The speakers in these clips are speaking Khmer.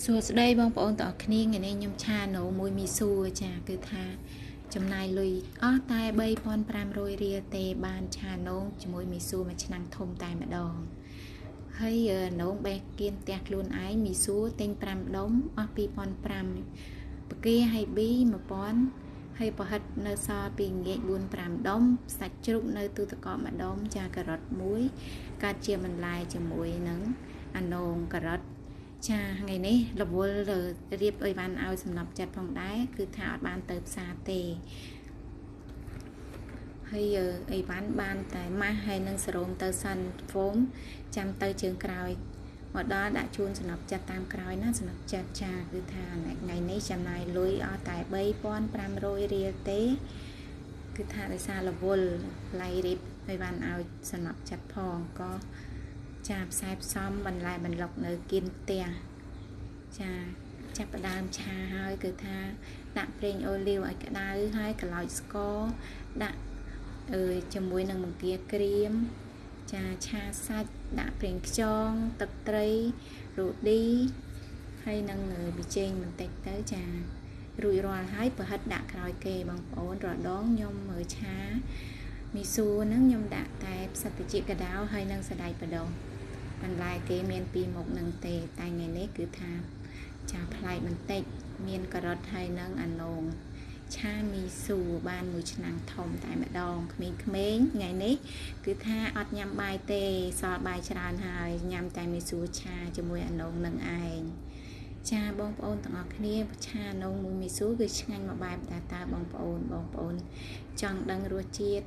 សួស្តីបងប្អូនទាំងអស់គ្នាថ្ងៃនេះខ្ញុំឆានៅមួយមីស៊ូចាគឺថាចំណាយលុយអស់តែ3500រៀលទេបានឆានងជាមួយមីស៊ូមួយឆ្នាំងធំតែម្ដងហើយនងបេះគៀនផ្ទះខ្លួនឯងមីស៊ូទិញ5ដុំអស់2500បកាហើយប៊ី1000ហើយប្រហិតនៅសល់ពីងាក4-5ដុំសាច់ជ្រូកនៅទូទឹកកកម្ដុំចាការ៉ុតមួយកាត់ជាបន្លែជាមួយនឹងអានងការ៉ុតចាថ្ងៃនេះរវល់រៀបអីវ៉ាន់ឲ្យសំណប់ចិត្តផងដែរគឺថាអត់បានទៅផ្សារទេហើយអីវ៉ាន់បានតែម៉ាស់ហើយនឹងសរោមទៅសិនហ្វូមចាំទៅជើងក្រោយមកដល់ដាក់ជូនសំណប់ចិត្តតាមក្រោយណាសំណប់ចិត្តចាគឺថាថ្ងៃនេះចំណាយលុយអស់តែ3500រៀលទេគឺថាដោយសាររវល់ឡៃរៀបអីវ៉ាន់ឲ្យសំណប់ចិត្តផងក៏ចាផ្សាយផ្សំបន្លែបន្លុកនៅគៀនផ្ទះចាចាប់ផ្ដើមឆាហើយគឺថាដាក់ប្រេងអូលីវឲ្យក្តៅហើយកន្លោចស្ករដាក់ជាមួយនឹងបង្គាក្រៀមចាឆាសាច់ដាក់ប្រេងខ្យងទឹកត្រីរ៉ូឌីហើយនឹងប៊ីចេងបន្តិចទៅចារួចរាល់ហើយប្រហិតដាក់ក្រោយគេបងប្អូនរដងខ្ញុំមើលឆាមីស៊ូហ្នឹងខ្ញុំដាក់តែផ្សិតត្រចៀកកដោហើយនឹងសណ្តែកបដោះបន្លែគេមានពីរមុខនឹងទេតែថ្ងៃនេះគឺថាចាប្លែកបន្តិចមានការ៉ុតហើយនឹងអានងឆាមីស៊ូបានមួយឆ្នាំងធំតែម្ដងក្មេងៗថ្ងៃនេះគឺថាអត់ញ៉ាំបាយទេសល់បាយច្រើនហើយញ៉ាំតែមីស៊ូឆាជាមួយអានងនឹងឯងចាបងប្អូនទាំងអស់គ្នាឆាអានងមួយមីស៊ូគឺឆ្ងាញ់មួយបែបតែតើបងប្អូនចង់ដឹងរសជាតិ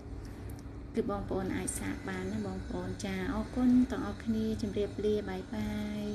គឺបងប្អូនអាចសាកបានណាបងប្អូនចាអរគុណទាំងអស់គ្នាជម្រាបលាបាយបាយ